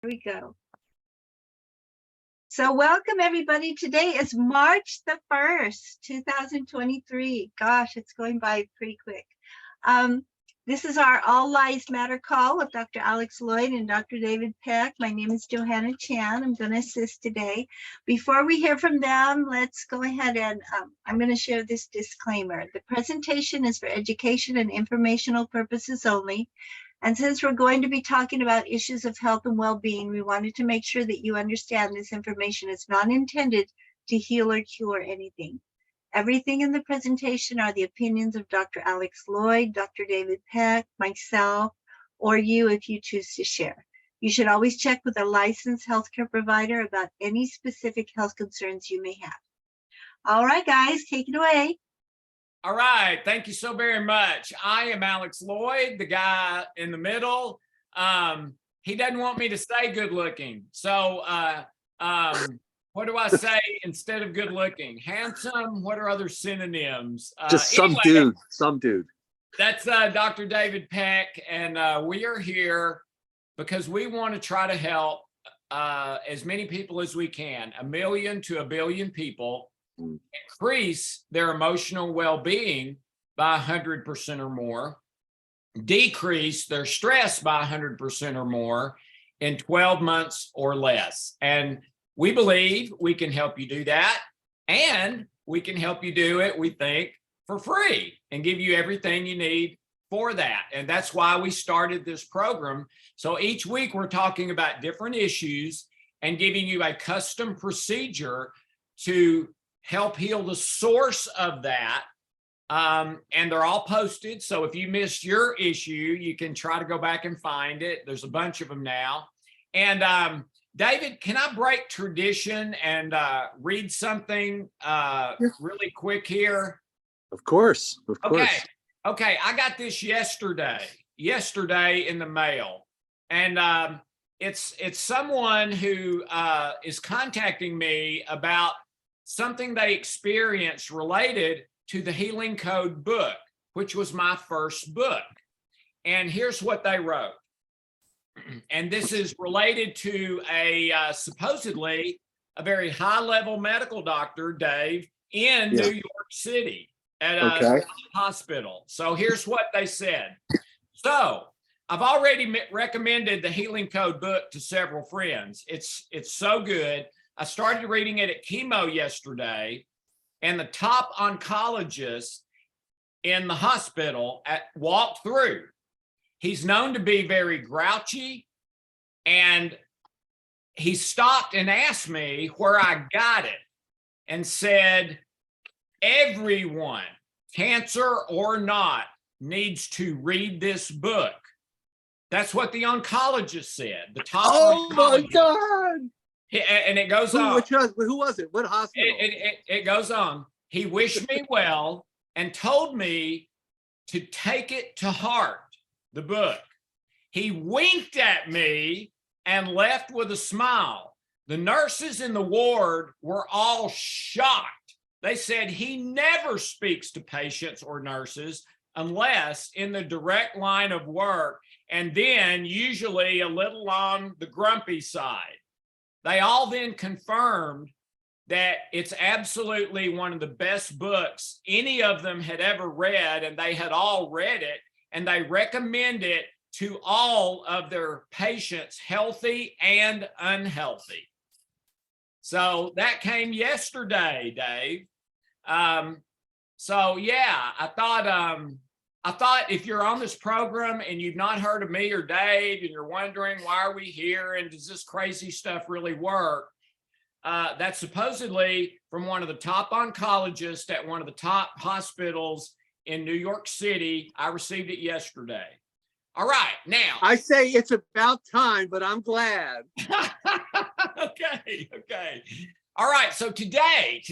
Here we go. So welcome everybody. Today is March the 1st, 2023. Gosh, it's going by pretty quick. This is our All Lives Matter call with Dr. Alex Loyd and Dr. David Peck. My name is Johanna Chan. I'm going to assist today. Before we hear from them, let's go ahead and I'm going to share this disclaimer. The presentation is for education and informational purposes only. And since we're going to be talking about issues of health and well-being, we wanted to make sure that you understand this information is not intended to heal or cure anything. Everything in the presentation are the opinions of Dr. Alex Loyd, Dr. David Peck, myself, or you if you choose to share. You should always check with a licensed healthcare provider about any specific health concerns you may have. All right, guys, take it away. All right, thank you so very much. I am Alex Loyd, the guy in the middle. He doesn't want me to say good looking. So what do I say instead of good looking? Handsome, what are other synonyms? Just anyway, some dude. That's Dr. David Peck, and we are here because we want to try to help as many people as we can, 1 million to 1 billion people, increase their emotional well-being by 100% or more, decrease their stress by 100% or more in 12 months or less. And we believe we can help you do that, and we can help you do it, we think, for free and give you everything you need for that. And that's why we started this program. So each week we're talking about different issues and giving you a custom procedure to help heal the source of that. And they're all posted. So if you missed your issue, you can try to go back and find it. There's a bunch of them now. And David, can I break tradition and read something really quick here? Of course. Okay. I got this yesterday in the mail. And it's someone who is contacting me about something they experienced related to the Healing Code book, which was my first book. And here's what they wrote. And this is related to a supposedly a very high-level medical doctor, Dave, in New York City at a hospital. So here's what they said. So I've already recommended the Healing Code book to several friends. It's so good. I started reading it at chemo yesterday, and the top oncologist in the hospital walked through. He's known to be very grouchy, and he stopped and asked me where I got it and said, everyone, cancer or not, needs to read this book. That's what the oncologist said. The top oncologist. My God. And it goes on. Who was it? What hospital? It goes on. He wished me well and told me to take it to heart, the book. He winked at me and left with a smile. The nurses in the ward were all shocked. They said he never speaks to patients or nurses unless in the direct line of work, and then usually a little on the grumpy side. They all then confirmed that it's absolutely one of the best books any of them had ever read, and they had all read it, and they recommend it to all of their patients, healthy and unhealthy. So that came yesterday, Dave. So yeah, I thought if you're on this program and you've not heard of me or Dave and you're wondering why are we here and does this crazy stuff really work, that's supposedly from one of the top oncologists at one of the top hospitals in New York City. I received it yesterday. All right, now. I say it's about time, but I'm glad. Okay. All right, so today,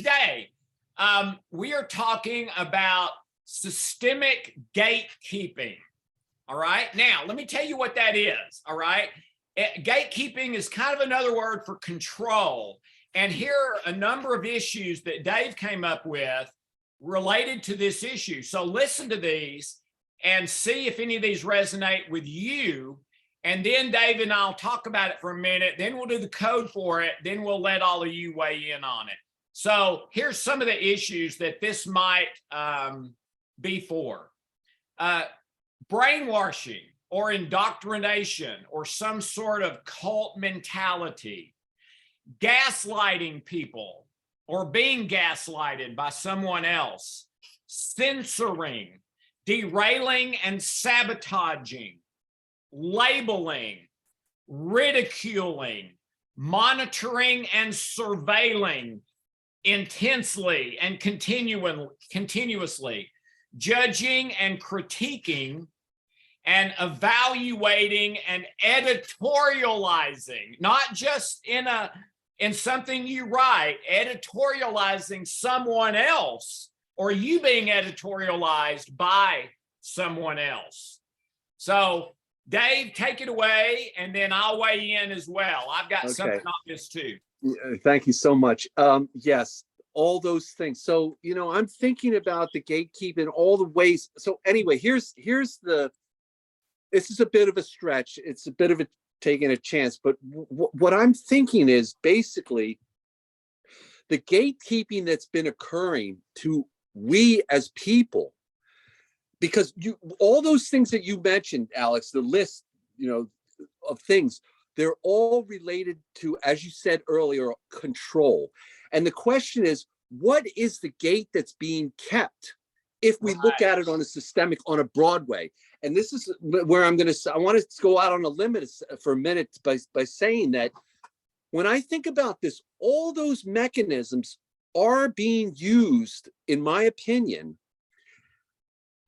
we are talking about systemic gatekeeping. All right. Now, let me tell you what that is. All right. Gatekeeping is kind of another word for control. And here are a number of issues that Dave came up with related to this issue. So listen to these and see if any of these resonate with you And then Dave and I'll talk about it for a minute. Then we'll do the code for it. Then we'll let all of you weigh in on it. So here's some of the issues that this might be for. Brainwashing or indoctrination or some sort of cult mentality, gaslighting people or being gaslighted by someone else, censoring, derailing and sabotaging, labeling, ridiculing, monitoring and surveilling intensely and continuously, judging and critiquing and evaluating and editorializing, not just in something you write, editorializing someone else or you being editorialized by someone else. So Dave, take it away, and then I'll weigh in as well. I've got something on this too. Thank you so much. Yes, all those things. So, I'm thinking about the gatekeeping, all the ways. So anyway, this is a bit of a stretch. It's a bit of a taking a chance, but what I'm thinking is basically the gatekeeping that's been occurring to we as people, because all those things that you mentioned, Alex, the list, of things, they're all related to, as you said earlier, control. And the question is, what is the gate that's being kept? If we look at it on a broad way, and this is where I want to go out on a limb for a minute by saying that when I think about this, all those mechanisms are being used, in my opinion,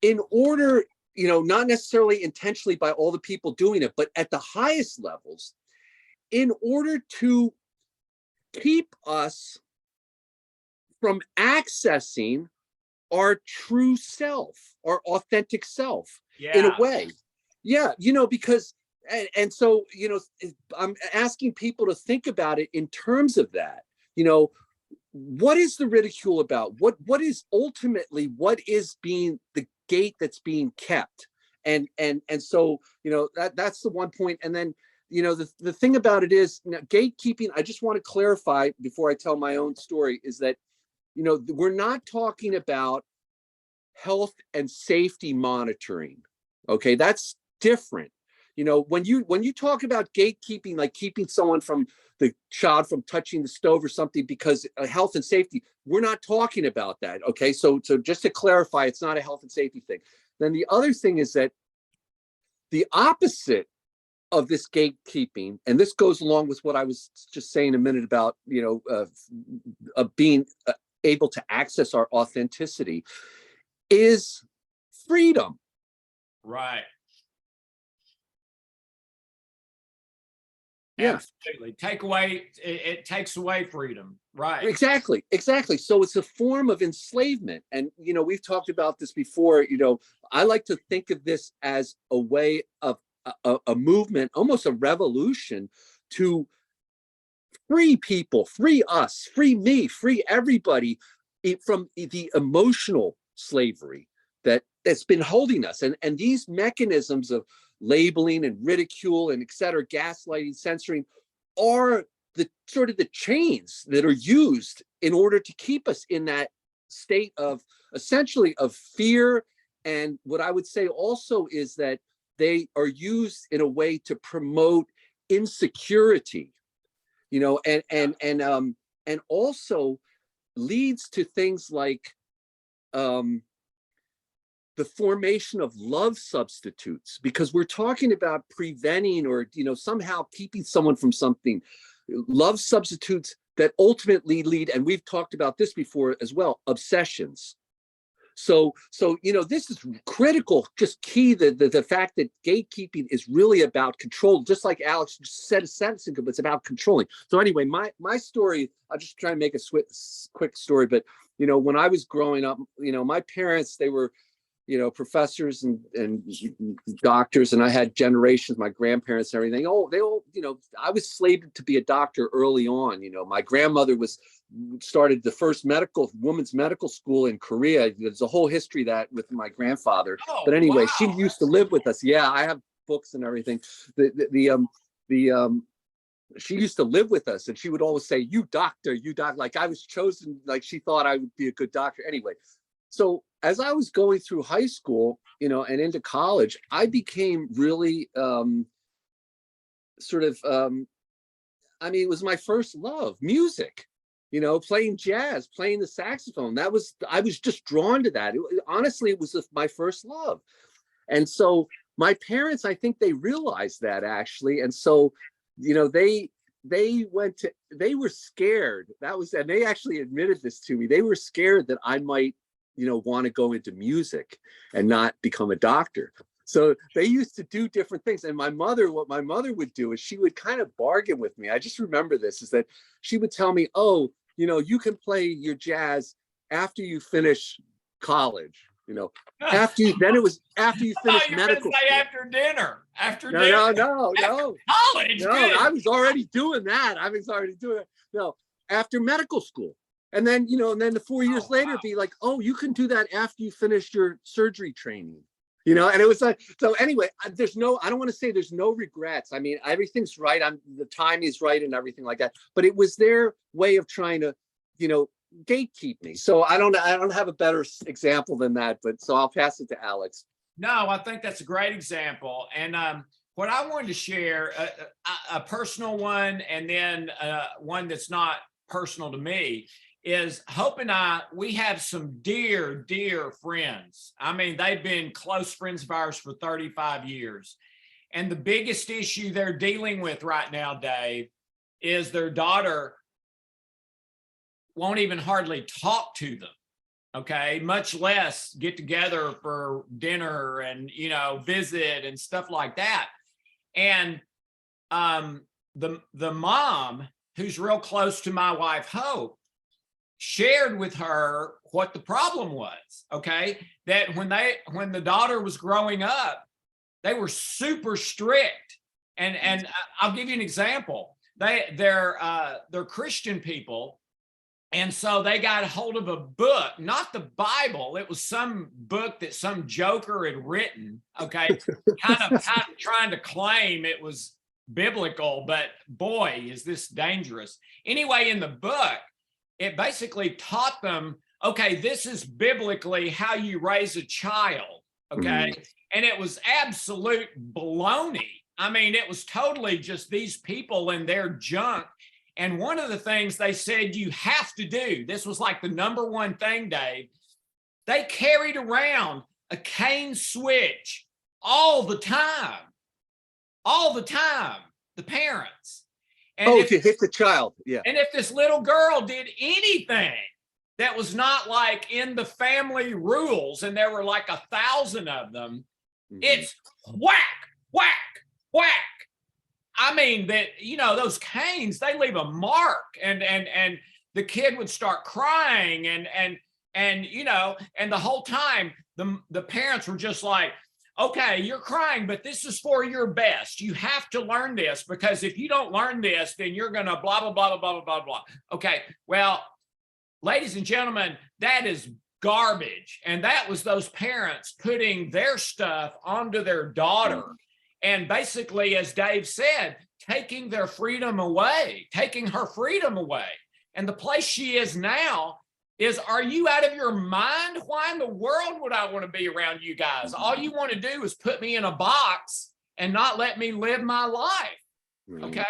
in order, not necessarily intentionally by all the people doing it, but at the highest levels, in order to keep us from accessing our true self, our authentic self, in a way. Yeah, because, and so, I'm asking people to think about it in terms of that. What is the ridicule about? What is ultimately, what is being the gate that's being kept? And so, that's the one point. And then, the thing about it is, gatekeeping, I just want to clarify before I tell my own story, is that, we're not talking about health and safety monitoring. Okay, that's different. When you talk about gatekeeping, like keeping the child from touching the stove or something because health and safety, we're not talking about that. Okay, so just to clarify, it's not a health and safety thing. Then the other thing is that the opposite of this gatekeeping, and this goes along with what I was just saying a minute about, of being able to access our authenticity, is freedom. Right. Yeah. Absolutely. It takes away freedom. Right. Exactly. So it's a form of enslavement. And, we've talked about this before. I like to think of this as a way of a movement, almost a revolution, to free people, free us, free me, free everybody from the emotional slavery that's been holding us. And these mechanisms of labeling and ridicule and et cetera, gaslighting, censoring, are the sort of the chains that are used in order to keep us in that state of essentially of fear. And what I would say also is that they are used in a way to promote insecurity, and also leads to things like the formation of love substitutes, because we're talking about preventing or, somehow keeping someone from something. Love substitutes that ultimately lead, and we've talked about this before as well, obsessions. So this is critical, just key, the fact that gatekeeping is really about control, just like Alex just said a sentence ago, but it's about controlling. So anyway, my story, I'll just try and make a quick story, but, when I was growing up, my parents, they were, professors and doctors, and I had generations, my grandparents and everything. Oh, they all, I was slated to be a doctor early on. My grandmother started the first women's medical school in Korea. There's a whole history that with my grandfather. Oh, but anyway, wow. she used to live with us. Yeah, I have books and everything. She used to live with us, and she would always say, you doctor, like I was chosen, like she thought I would be a good doctor. Anyway, so as I was going through high school, and into college, I became really it was my first love, music, playing jazz, playing the saxophone. I was just drawn to that. Honestly, it was my first love. And so my parents, I think they realized that, actually. And so, they were scared. And they actually admitted this to me. They were scared that I might, want to go into music and not become a doctor. So they used to do different things. And what my mother would do is she would kind of bargain with me. I just remember this, is that she would tell me, oh, you can play your jazz after you finish college, after you finish medical school. After dinner. No. College. No, good. I was already doing that. No, after medical school. And then, and then the 4 years later, be like, oh, you can do that after you finish your surgery training. And it was like, so anyway, I don't want to say there's no regrets. I mean, everything's right. The time is right and everything like that. But it was their way of trying to, gatekeep me. So I don't have a better example than that. But so I'll pass it to Alex. No, I think that's a great example. And what I wanted to share, a personal one, and then one that's not personal to me, is Hope and we have some dear, dear friends. I mean, they've been close friends of ours for 35 years. And the biggest issue they're dealing with right now, Dave, is their daughter won't even hardly talk to them, okay? Much less get together for dinner and, visit and stuff like that. And the mom, who's real close to my wife, Hope, shared with her what the problem was, okay? That when the daughter was growing up, they were super strict. And I'll give you an example. They're Christian people. And so they got a hold of a book, not the Bible. It was some book that some joker had written, okay? kind of trying to claim it was biblical, but boy, is this dangerous. Anyway, in the book, it basically taught them, okay, this is biblically how you raise a child, okay? Mm-hmm. And it was absolute baloney. I mean, it was totally just these people and their junk. And one of the things they said you have to do, this was like the number one thing, Dave, they carried around a cane switch all the time, the parents. And to hit the child, yeah. And if this little girl did anything that was not like in the family rules, and there were like 1,000 of them, mm-hmm. It's whack, whack, whack. I mean, that, those canes, they leave a mark, and the kid would start crying, and the whole time the parents were just like, okay, you're crying, but this is for your best. You have to learn this, because if you don't learn this, then you're going to blah, blah, blah, blah, blah, blah, blah. Okay, well, ladies and gentlemen, that is garbage. And that was those parents putting their stuff onto their daughter. And basically, as Dave said, taking their freedom away, taking her freedom away. And the place she is now is, are you out of your mind? Why in the world would I want to be around you guys? All you want to do is put me in a box and not let me live my life. Okay?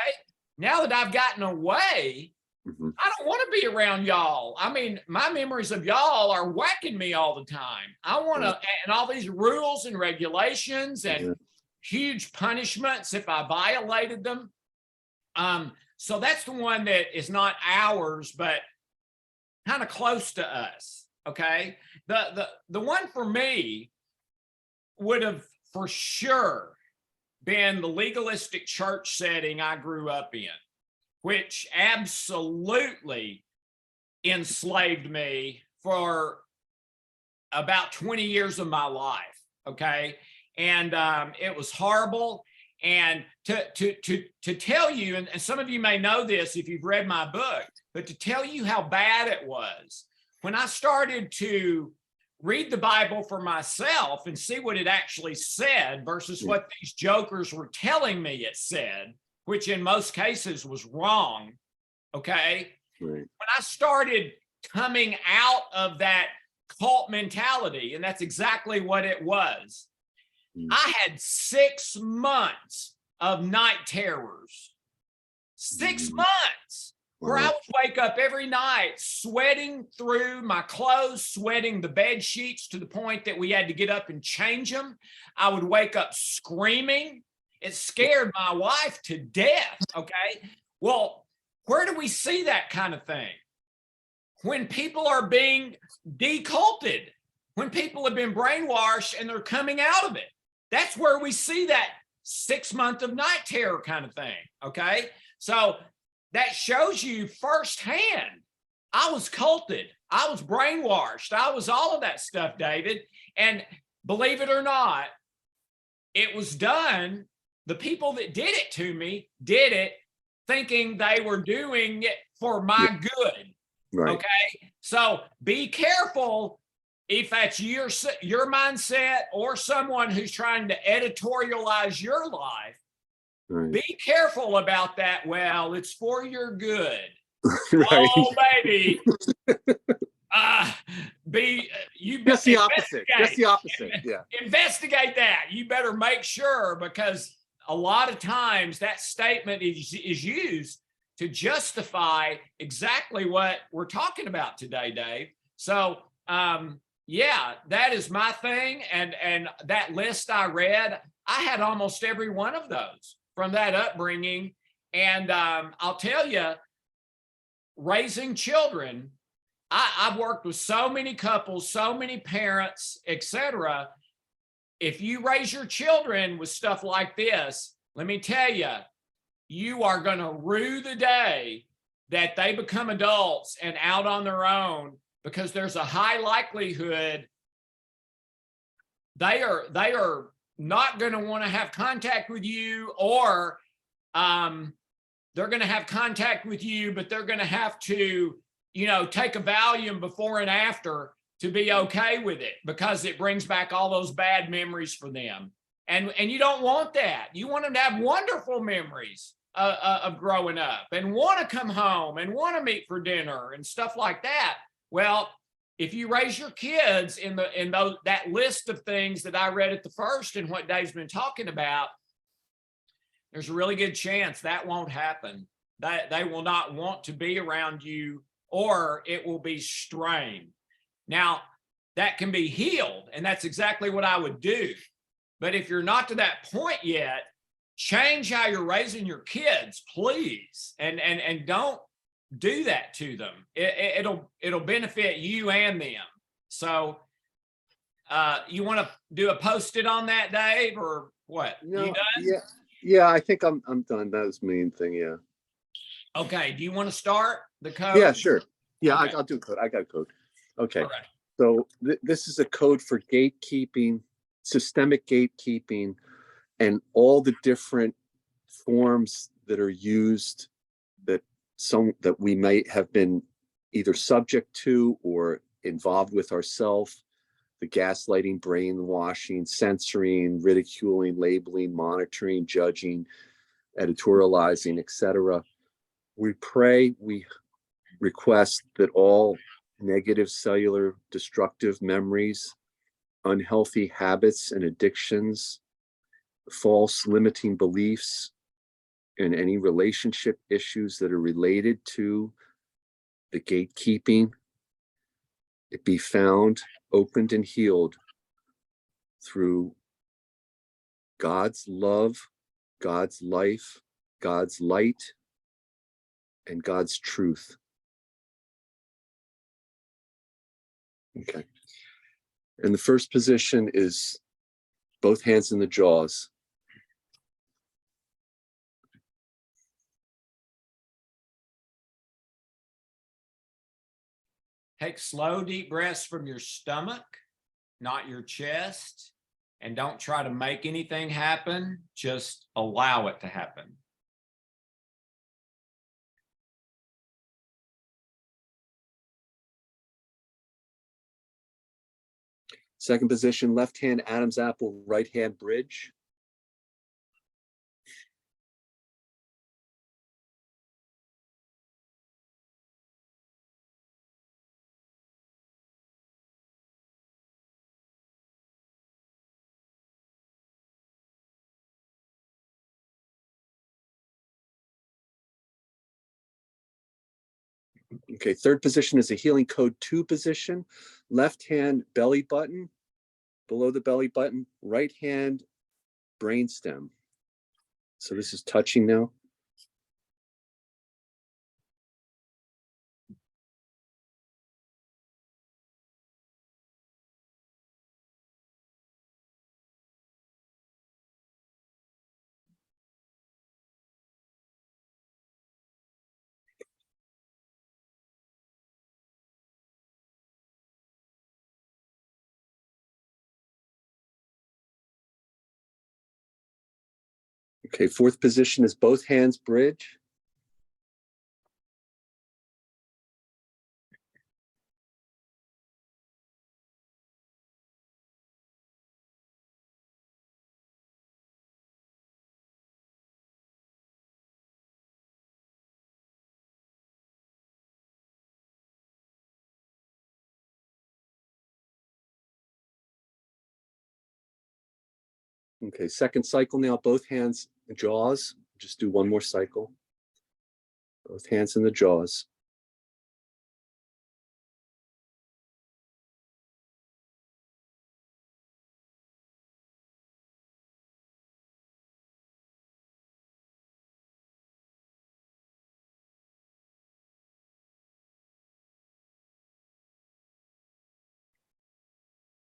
Now that I've gotten away, I don't want to be around y'all. I mean, my memories of y'all are whacking me all the time. I want to, and all these rules and regulations and huge punishments if I violated them. So that's the one that is not ours, but kind of close to us. Okay. The one for me would have for sure been the legalistic church setting I grew up in, which absolutely enslaved me for about 20 years of my life. Okay. And it was horrible. And to tell you, and some of you may know this if you've read my book, but to tell you how bad it was, when I started to read the Bible for myself and see what it actually said versus what these jokers were telling me it said, which in most cases was wrong. Okay. Right. When I started coming out of that cult mentality, and that's exactly what it was, I had 6 months of night terrors. 6 months where I would wake up every night sweating through my clothes, sweating the bed sheets to the point that we had to get up and change them. I would wake up screaming. It scared my wife to death. Okay. Well, where do we see that kind of thing? When people are being deculted, when people have been brainwashed and they're coming out of it. That's where we see that 6 month of night terror kind of thing. Okay. So that shows you firsthand. I was culted. I was brainwashed. I was all of that stuff, David. And believe it or not, it was done. The people that did it to me did it thinking they were doing it for my good. Right. Okay. So be careful if that's your mindset or someone who's trying to editorialize your life. Right. Be careful about that. Well, it's for your good. Right. Oh, baby. Just the opposite. Just the opposite. Yeah. Investigate that. You better make sure, because a lot of times that statement is used to justify exactly what we're talking about today, Dave. So, yeah, that is my thing. And that list I read, I had almost every one of those from that upbringing. And I'll tell you, raising children, I've worked with so many couples, so many parents, etc. If you raise your children with stuff like this, let me tell you, you are going to rue the day that they become adults and out on their own, because there's a high likelihood they are not going to want to have contact with you, or they're going to have contact with you, but they're going to have to, take a Valium before and after to be okay with it, because it brings back all those bad memories for them. And you don't want that. You want them to have wonderful memories of growing up and want to come home and want to meet for dinner and stuff like that. Well, if you raise your kids in that list of things that I read at the first and what Dave's been talking about, there's a really good chance that won't happen. That they will not want to be around you, or it will be strained. Now, that can be healed, and that's exactly what I would do. But if you're not to that point yet, change how you're raising your kids, please, and don't do that to them. It'll benefit you and them. So, you want to do a post-it on that, Dave, or what? No, You done? Yeah. I think I'm done. That was the main thing. Yeah. Okay. Do you want to start the code? Yeah, sure. Yeah, Okay. I'll do code. I got a code. Okay. All right. So this is a code for gatekeeping, systemic gatekeeping, and all the different forms that are used that we might have been either subject to or involved with ourselves. The gaslighting, brainwashing, censoring, ridiculing, labeling, monitoring, judging, editorializing, etc. We pray, we request that all negative cellular destructive memories, unhealthy habits and addictions, false limiting beliefs, and any relationship issues that are related to the gatekeeping, it be found, opened, and healed through God's love, God's life, God's light, and God's truth. Okay. And the first position is both hands in the jaws. Take slow, deep breaths from your stomach, not your chest, and don't try to make anything happen. Just allow it to happen. Second position, left hand Adam's apple, right hand bridge. Okay, third position is a healing code 2 position. Left hand belly button, below the belly button, right hand brainstem. So this is touching now. Okay, fourth position is both hands bridge. Okay, second cycle now, both hands jaws. Just do one more cycle. Both hands in the jaws.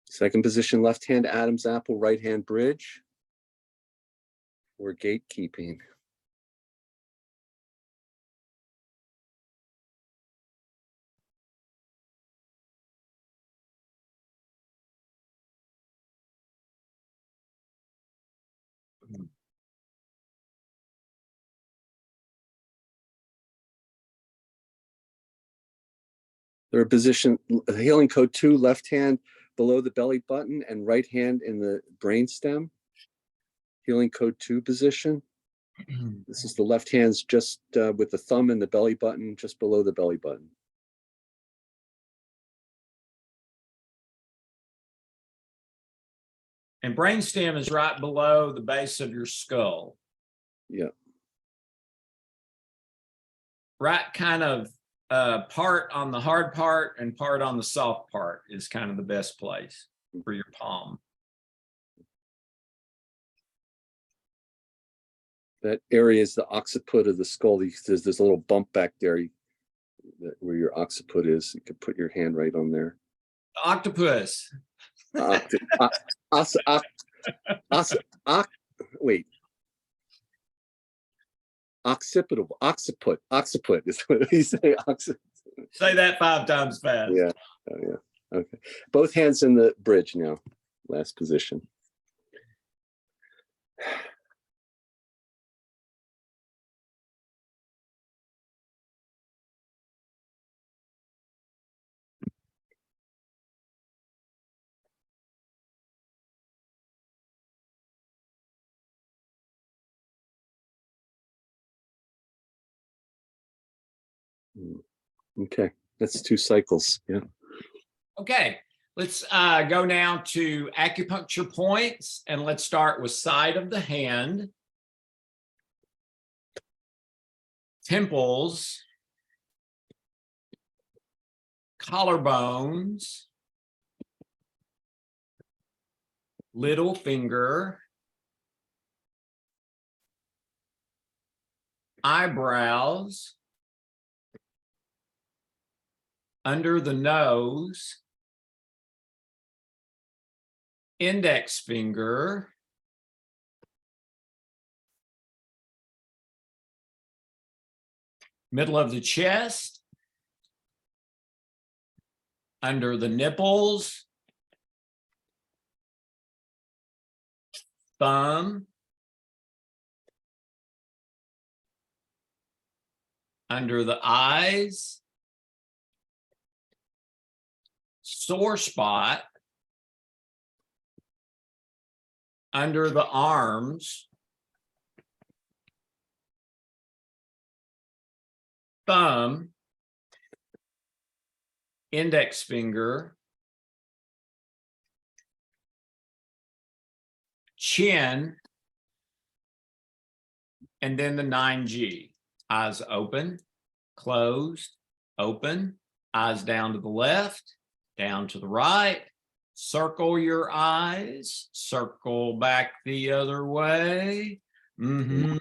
Second position, left hand Adam's apple, right hand bridge. Or gatekeeping. Third position, healing code 2, left hand below the belly button and right hand in the brainstem. Healing code 2 position. This is the left hand's just with the thumb in the belly button, just below the belly button. And brainstem is right below the base of your skull. Yeah. Right kind of part on the hard part and part on the soft part is kind of the best place for your palm. That area is the occiput of the skull. There's this little bump back there where your occiput is. You could put your hand right on there. Octopus. Wait. Occiput is what you say. Say that 5 times fast. Yeah. Oh, yeah. Okay. Both hands in the bridge now. Last position. Okay, that's 2 cycles. Yeah. Okay, let's go now to acupuncture points, and let's start with side of the hand, temples, collarbones, little finger, eyebrows, under the nose, index finger, middle of the chest, under the nipples, thumb, under the eyes, sore spot, under the arms, thumb, index finger, chin, and then the 9G. Eyes open, closed, open, eyes down to the left, down to the right. Circle your eyes, circle back the other way. One,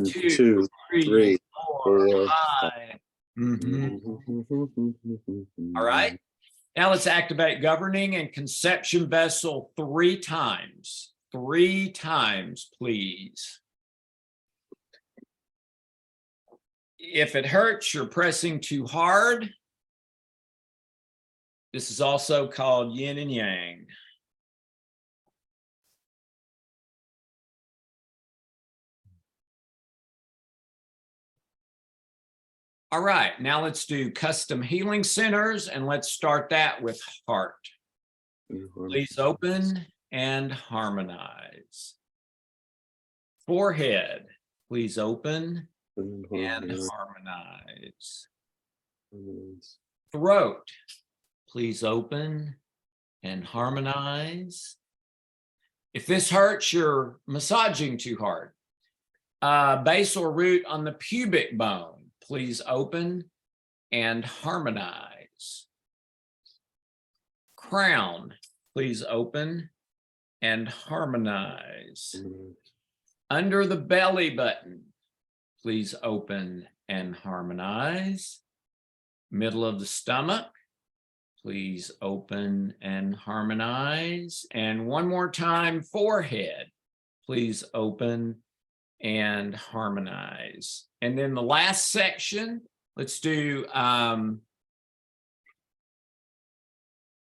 two, three, four, five. All right. Now let's activate governing and conception vessel 3 times. 3 times, please. If it hurts, you're pressing too hard. This is also called yin and yang. All right, now let's do custom healing centers, and let's start that with heart. Please open and harmonize. Forehead, please open and harmonize. Throat, please open and harmonize. If this hurts, you're massaging too hard. Base or root on the pubic bone, please open and harmonize. Crown, please open and harmonize. Under the belly button, please open and harmonize. Middle of the stomach, please open and harmonize. And one more time, forehead, please open and harmonize. And then the last section, let's do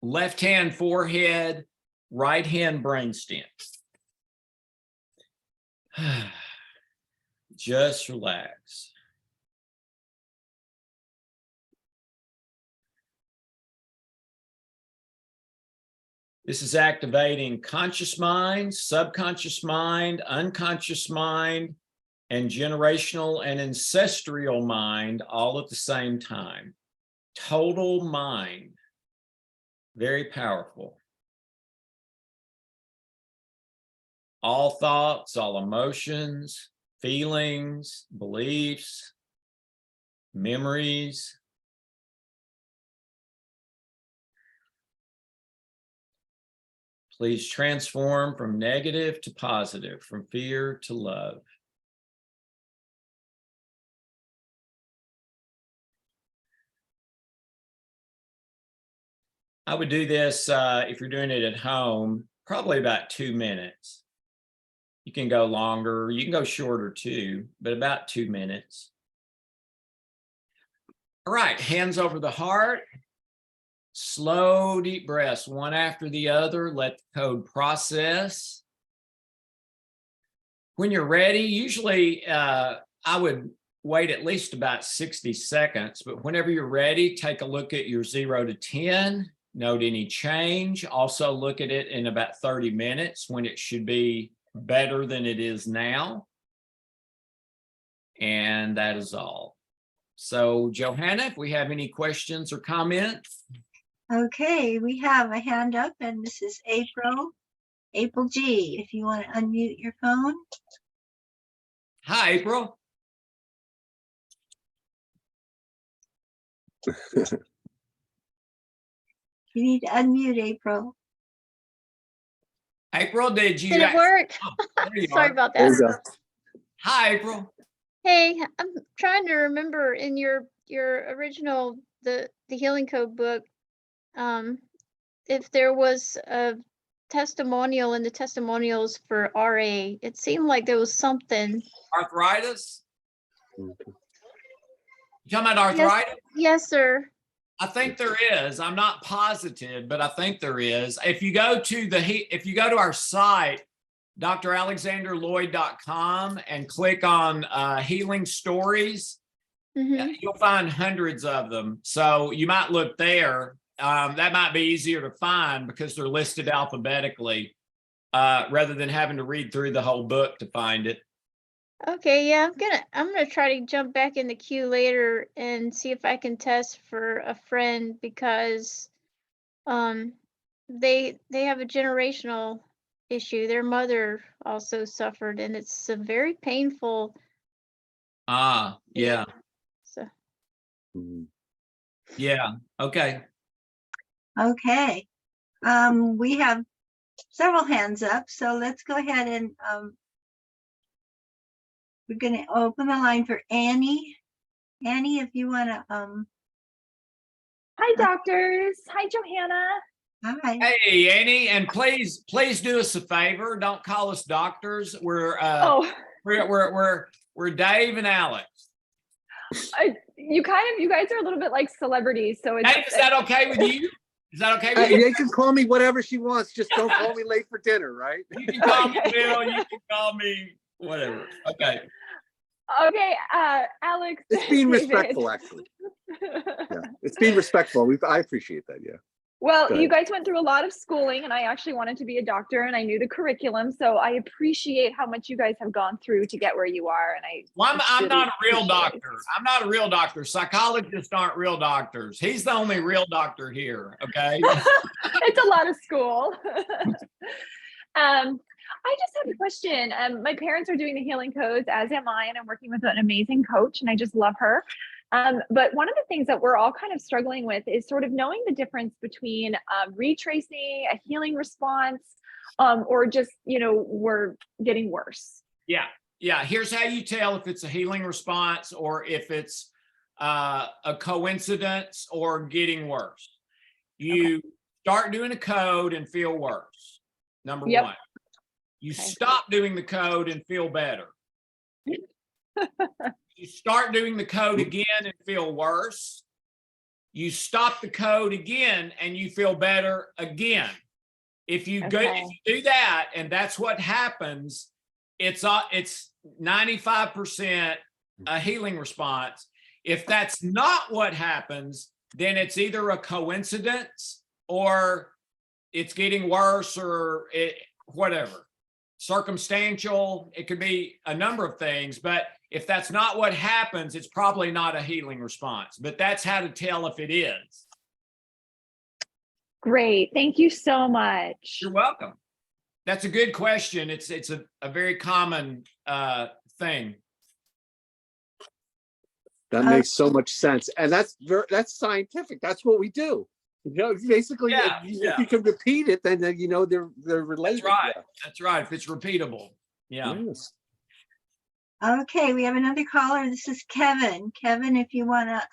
left hand forehead, right hand brainstem. Just relax. This is activating conscious mind, subconscious mind, unconscious mind, and generational and ancestral mind all at the same time. Total mind. Very powerful. All thoughts, all emotions, feelings, beliefs, memories. Please transform from negative to positive, from fear to love. I would do this if you're doing it at home, probably about 2 minutes. You can go longer, you can go shorter too, but about 2 minutes. All right, hands over the heart. Slow, deep breaths, one after the other. Let the code process. When you're ready, usually I would wait at least about 60 seconds, but whenever you're ready, take a look at your 0 to 10, note any change. Also look at it in about 30 minutes when it should be better than it is now. And that is all. So Johanna, if we have any questions or comments. Okay, we have a hand up, and this is April G. If you want to unmute your phone. Hi, April. You need to unmute, April. April, did you? Did it work? Oh, there you Sorry are. about There you that. go. Hi, April. Hey, I'm trying to remember in your original the Healing Code book, if there was a testimonial in the testimonials for RA. It seemed like there was something. Arthritis? You talking about arthritis? Yes, sir. I think there is. I'm not positive, but I think there is. If you go to our site, dralexanderloyd.com, and click on healing stories, Mm-hmm. you'll find hundreds of them. So you might look there. that might be easier to find because they're listed alphabetically, rather than having to read through the whole book to find it. Okay, yeah, I'm gonna try to jump back in the queue later and see if I can test for a friend because they have a generational issue. Their mother also suffered and it's a very painful. Yeah. So Mhm. Yeah. Okay. Okay. We have several hands up, so let's go ahead and we're going to open the line for Annie. Annie, if you want to Hi, doctors. Hi, Johanna. hi. Hey, Annie, and please do us a favor. Don't call us doctors. We're Dave and Alex. You guys are a little bit like celebrities, so it's. Dave, is that okay with you? Is that okay with you? They can call me whatever she wants. Just don't call me late for dinner, right? You can call me Bill. You can call me whatever. Okay. Okay, Alex. It's being David. respectful, actually. Yeah, it's being respectful. I appreciate that. Yeah. Well, Go you ahead. guys went through a lot of schooling, and I actually wanted to be a doctor, and I knew the curriculum, so I appreciate how much you guys have gone through to get where you are. And Well, I'm really not a real appreciate it. doctor. I'm not a real doctor. Psychologists aren't real doctors. He's the only real doctor here. Okay. It's a lot of school. I just have a question. My parents are doing the healing codes, as am I, and I'm working with an amazing coach, and I just love her. But one of the things that we're all kind of struggling with is sort of knowing the difference between retracing a healing response or just, we're getting worse. Yeah. Yeah. Here's how you tell if it's a healing response or if it's a coincidence or getting worse. You start doing a code and feel worse. Number Yep. one. You stop doing the code and feel better. You start doing the code again and feel worse. You stop the code again and you feel better again. If you do that and that's what happens, it's 95% a healing response. If that's not what happens, then it's either a coincidence or it's getting worse or whatever. Circumstantial, it could be a number of things, but if that's not what happens, it's probably not a healing response, but that's how to tell if it is. Great. Thank you so much. You're welcome. That's a good question. It's a very common thing. That makes so much sense, and that's scientific. That's what we do. Basically, if you can repeat it, then they're related. That's right. Yeah. That's right. If it's repeatable. Yeah. Yes. Okay, we have another caller. This is Kevin. Kevin, if you want to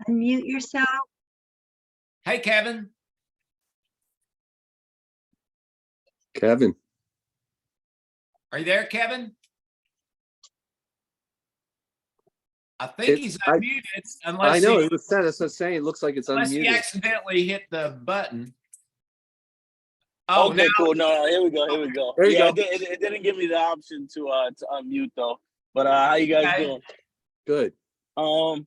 unmute yourself. Hey, Kevin. Kevin. Are you there, Kevin? I think he's unmuted unless I know it was said. As I was saying, it looks like it's unless unmuted. he accidentally hit the button. Oh, okay, cool. No, here we go. There you go. It didn't give me the option to unmute though. But how you guys doing? Good. No,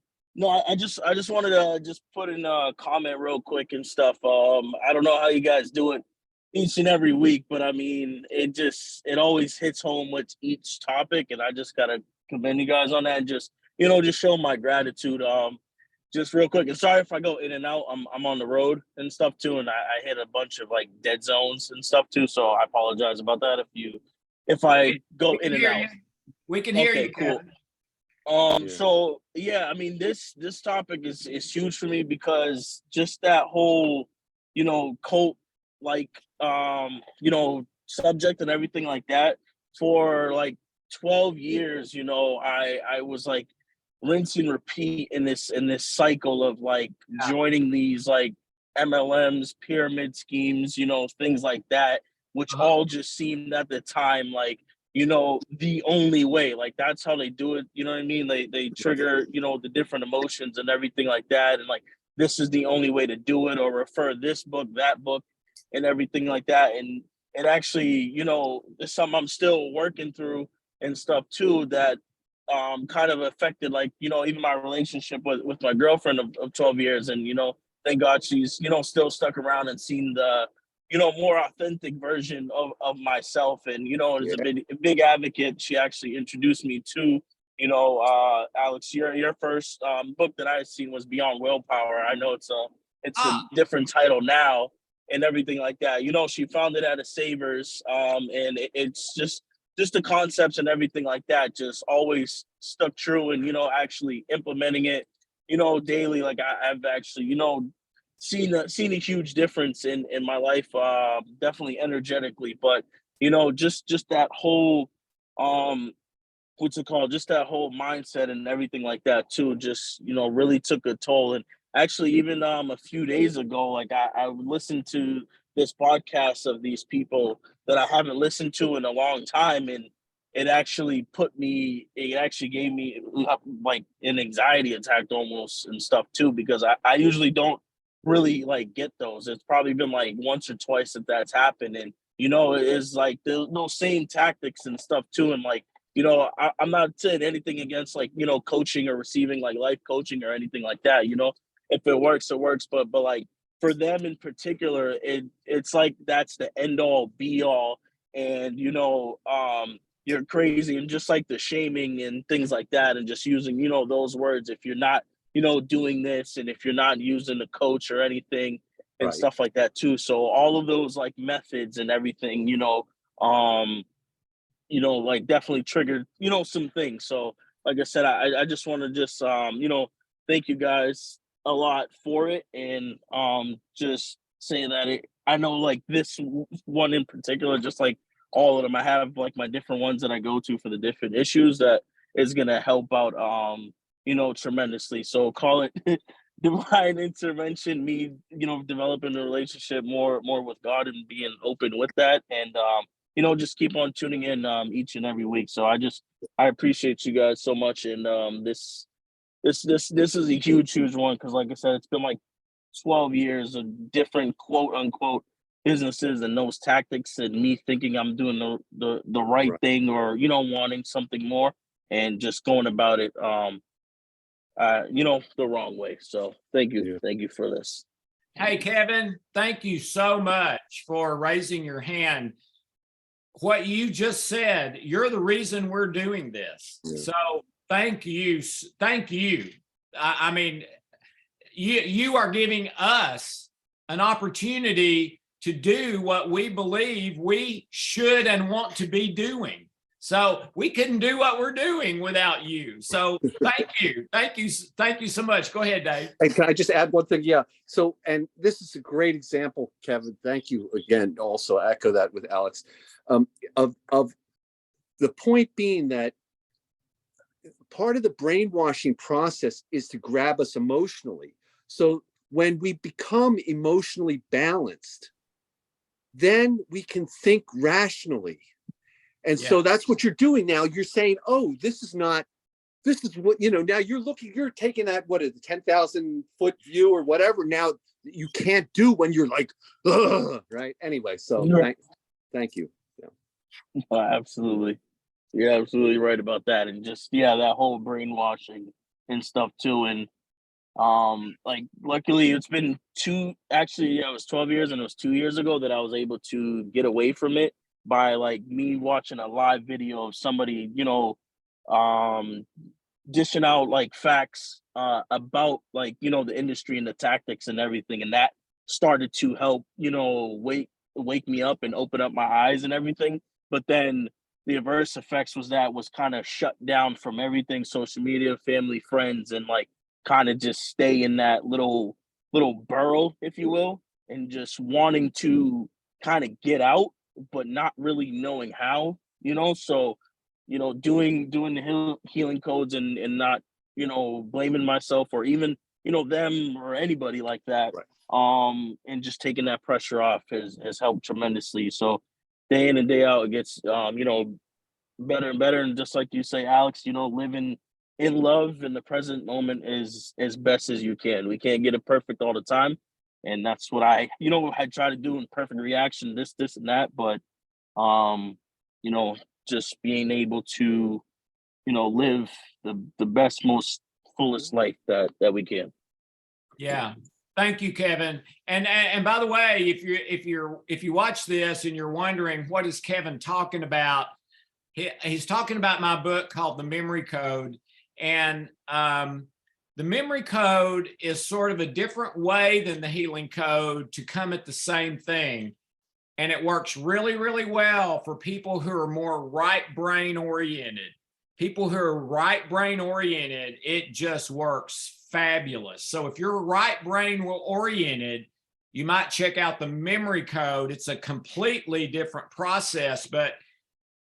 I just wanted to just put in a comment real quick and stuff. I don't know how you guys do it each and every week, but I mean, it always hits home with each topic, and I just gotta commend you guys on that and just show my gratitude. Just real quick, and sorry if I go in and out. I'm on the road and stuff too, and I hit a bunch of like dead zones and stuff too. So I apologize about that if I go in and out. We can hear you. Cool. Kevin. So yeah, I mean this topic is huge for me because just that whole cult like subject and everything like that for like 12 years. I was like rinse and repeat in this cycle of like joining these like MLMs, pyramid schemes, things like that, which all just seemed at the time like the only way. Like that's how they do it. You know what I mean? They trigger the different emotions and everything like that, and like this is the only way to do it, or refer this book, that book, and everything like that. And it actually is something I'm still working through and stuff too, that kind of affected like even my relationship with my girlfriend of 12 years. And thank God she's, you know, still stuck around and seen the, you know, more authentic version of myself. And, you know, as a big advocate, she actually introduced me to, you know, Alex, your first book that I had seen was Beyond Willpower. I know it's a different title now and everything like that. You know, she found it at a Savers, and it's just the concepts and everything like that just always stuck true. And, you know, actually implementing it, you know, daily, like I've actually, you know, seen a huge difference in my life, definitely energetically. But, you know, just that whole what's it called, just that whole mindset and everything like that too, just, you know, really took a toll. And actually, even a few days ago, like I listened to this podcast of these people that I haven't listened to in a long time, and it actually gave me like an anxiety attack almost and stuff too, because I usually don't really like get those. It's probably been like once or twice that that's happened. And, you know, it's like those same tactics and stuff too. And like, you know, I'm not saying anything against like, you know, coaching or receiving like life coaching or anything like that. You know, if it works, it works. But like for them in particular, it's like that's the end all be all. And, you know, you're crazy, and just like the shaming and things like that, and just using, you know, those words if you're not, you know, doing this, and if you're not using the coach or anything and stuff like that too. So all of those like methods and everything, you know, like definitely triggered, you know, some things. So like I said, I just want to just, you know, thank you guys a lot for it. And just say that I know like this one in particular, just like all of them, I have like my different ones that I go to for the different issues that is going to help out, you know, tremendously. So call it divine intervention, me, you know, developing a relationship more with God and being open with that. And, you know, just keep on tuning in each and every week. So I appreciate you guys so much. And this is a huge one, because like I said, it's been like 12 years of different quote unquote businesses and those tactics, and me thinking I'm doing the right thing, or, you know, wanting something more, and just going about it you know, the wrong way. So thank you for this. Hey, Kevin, thank you so much for raising your hand. What you just said, you're the reason we're doing this. So thank you. I mean, you are giving us an opportunity to do what we believe we should and want to be doing. So we couldn't do what we're doing without you. So thank you so much. Go ahead, Dave. And can I just add one thing? Yeah. So, and this is a great example, Kevin. Thank you again. Also echo that with Alex, of the point being that part of the brainwashing process is to grab us emotionally. So when we become emotionally balanced, then we can think rationally. And so that's what you're doing now. You're saying, oh, this is what, you know, now you're taking that, what is it, 10,000 foot view or whatever. Now you can't do when you're like, ugh, right? Anyway, so thank you. Yeah. Absolutely. You're absolutely right about that. And just, that whole brainwashing and stuff too. And like luckily it's been it was 12 years, and it was 2 years ago that I was able to get away from it by like me watching a live video of somebody, you know, dishing out like facts about like, you know, the industry and the tactics and everything. And that started to help, you know, wake me up and open up my eyes and everything. But then the adverse effects was kind of shut down from everything, social media, family, friends, and like kind of just stay in that little burrow, if you will, and just wanting to kind of get out, but not really knowing how, you know. So, you know, doing the healing codes and not, you know, blaming myself or even, you know, them or anybody like that. And just taking that pressure off has helped tremendously. So day in and day out, it gets, you know, better and better. And just like you say, Alex, you know, living in love in the present moment is as best as you can. We can't get it perfect all the time. And that's what I try to do in perfect reaction, this and that. But, you know, just being able to, you know, live the best, most fullest life that we can. Yeah. Thank you, Kevin. And by the way, if you watch this and you're wondering what is Kevin talking about, he's talking about my book called The Memory Code. And the memory code is sort of a different way than the healing code to come at the same thing. And it works really, really well for people who are more right brain oriented. People who are right brain oriented, it just works fabulous. So if you're right brain oriented, you might check out the memory code. It's a completely different process, but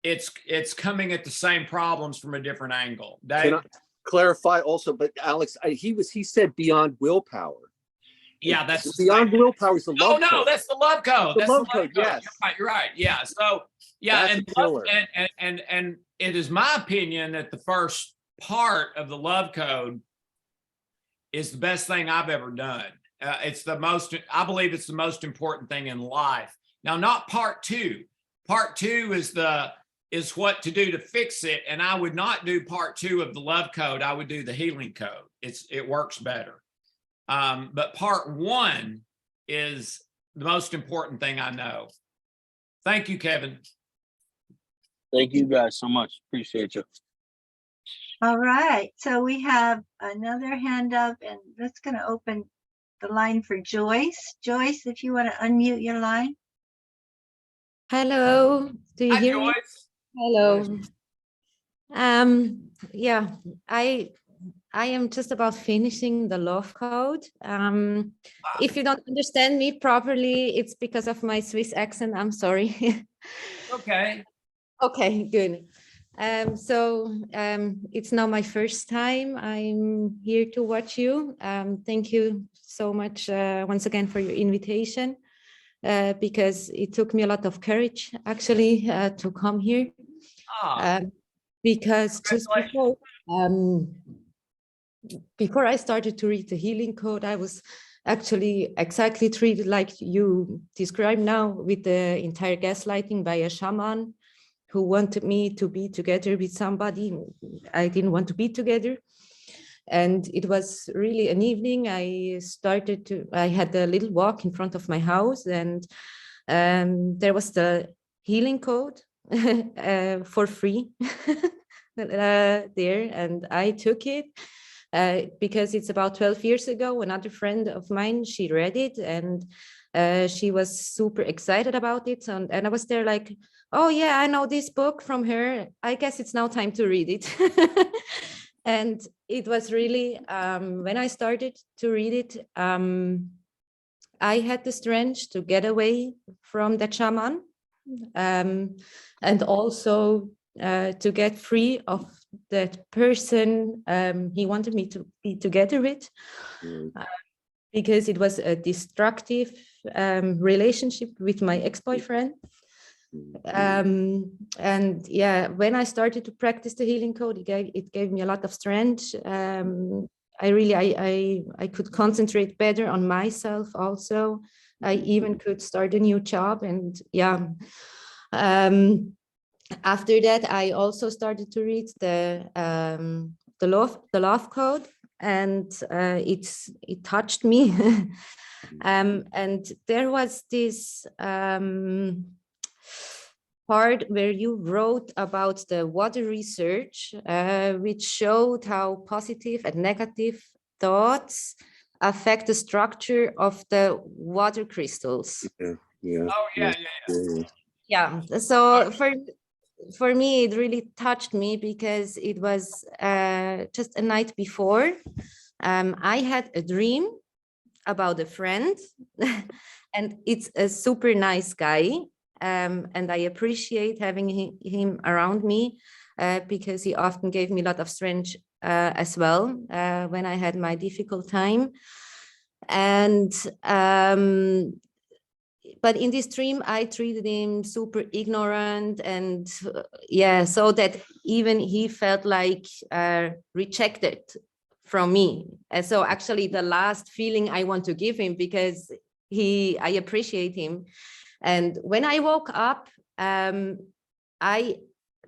it's coming at the same problems from a different angle. Can I clarify also? But Alex, he said beyond willpower. Yeah, that's beyond willpower is the love code. Oh no, that's the love code. The That's love the love code, code. yes. You're right. Yeah. So yeah, That's and a killer. and it is my opinion that the first part of the love code is the best thing I've ever done. It's the most, I believe it's the most important thing in life. Now, not part two. Part two is what to do to fix it. And I would not do part two of the love code. I would do the healing code. It works better. But part one is the most important thing I know. Thank you, Kevin. Thank you guys so much. Appreciate you. All right, so we have another hand up, and that's going to open the line for Joyce. Joyce, if you want to unmute your line. Hello, do you Hi, hear me? Joyce. Hello. Yeah, I am just about finishing the love code. If you don't understand me properly, it's because of my Swiss accent. I'm sorry. Okay. Okay, good. It's now my first time. I'm here to watch you. Thank you so much once again for your invitation, because it took me a lot of courage actually to come here. Because just before I started to read the healing code, I was actually exactly treated like you describe now, with the entire gaslighting by a shaman who wanted me to be together with somebody I didn't want to be together. And it was really an evening. I had a little walk in front of my house, and there was the healing code for free there, and I took it because it's about 12 years ago. Another friend of mine, she read it, and she was super excited about it, and I was there like, oh yeah, I know this book from her, I guess it's now time to read it. And it was really, when I started to read it, I had the strength to get away from the shaman, and also to get free of that person he wanted me to be together with, because it was a destructive relationship with my ex-boyfriend. And yeah, when I started to practice the healing code, it gave me a lot of strength. I could concentrate better on myself also. I even could start a new job, and yeah. After that, I also started to read the love code, and it touched me. And there was this part where you wrote about the water research, which showed how positive and negative thoughts affect the structure of the water crystals. Yeah. So for me, it really touched me, because it was just a night before. I had a dream about a friend, and it's a super nice guy. And I appreciate having him around me, because he often gave me a lot of strength as well when I had my difficult time. And but in this dream, I treated him super ignorant, and yeah, so that even he felt like rejected from me. And so actually the last feeling I want to give him, because I appreciate him. And when I woke up, I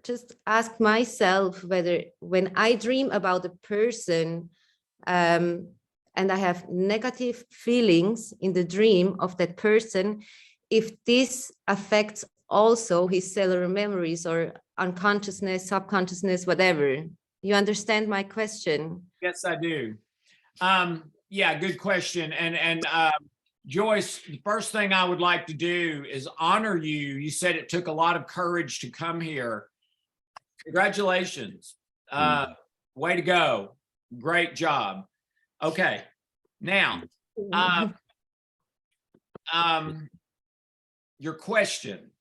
just asked myself whether when I dream about a person, and I have negative feelings in the dream of that person, if this affects also his cellular memories or unconsciousness, subconsciousness, whatever. You understand my question? Yes, I do. Yeah, good question. And Joyce, the first thing I would like to do is honor you. You said it took a lot of courage to come here. Congratulations. Way to go. Great job. Okay. Now, your question.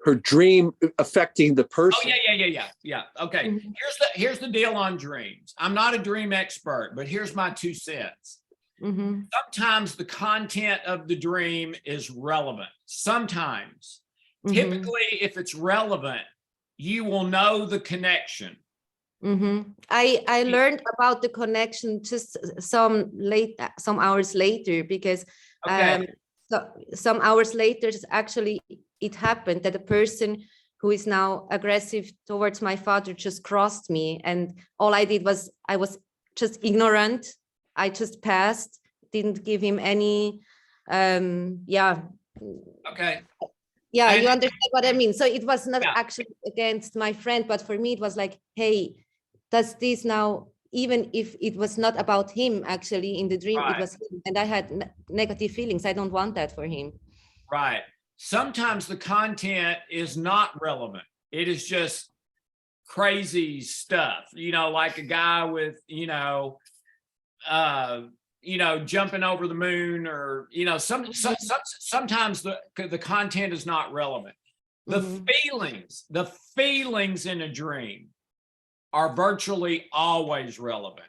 Her dream affecting the person. Oh, yeah. Okay. Here's the deal on dreams. I'm not a dream expert, but here's my 2 cents. Sometimes the content of the dream is relevant. Sometimes. Typically, if it's relevant, you will know the connection. I learned about the connection just some hours later, because so some hours later, actually, it happened that a person who is now aggressive towards my father just crossed me, and all I did was I was just ignorant. I just passed, didn't give him any. Okay. Yeah, And- you understand what I mean. So it was not Yeah. actually against my friend, but for me it was like, hey, does this now, even if it was not about him, actually in the dream, Right. it was him, and I had negative feelings. I don't want that for him. Right. Sometimes the content is not relevant. It is just crazy stuff, like a guy with, jumping over the moon, or, sometimes the content is not relevant. The feelings in a dream are virtually always relevant.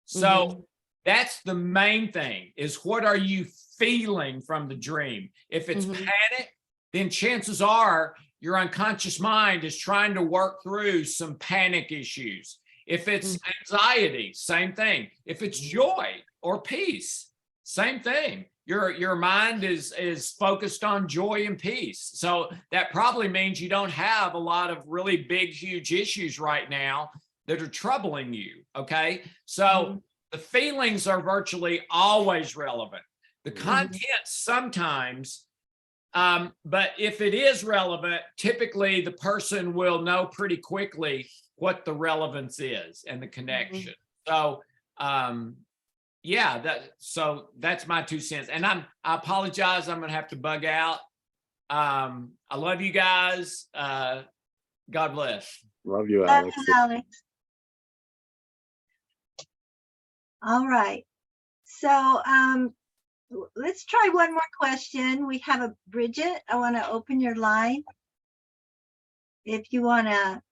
So that's the main thing, is what are you feeling from the dream? If it's panic, then chances are your unconscious mind is trying to work through some panic issues. If it's anxiety, same thing. If it's joy or peace, same thing. Your mind is focused on joy and peace. So that probably means you don't have a lot of really big, huge issues right now that are troubling you. Okay. So the feelings are virtually always relevant. The content sometimes, but if it is relevant, typically the person will know pretty quickly what the relevance is and the connection. So, so that's my 2 cents. And I apologize, I'm gonna have to bug out. I love you guys. God bless. Love you, Love Alex. you, Alex. All right. So let's try one more question. We have a Bridget. I want to open your line. If you want to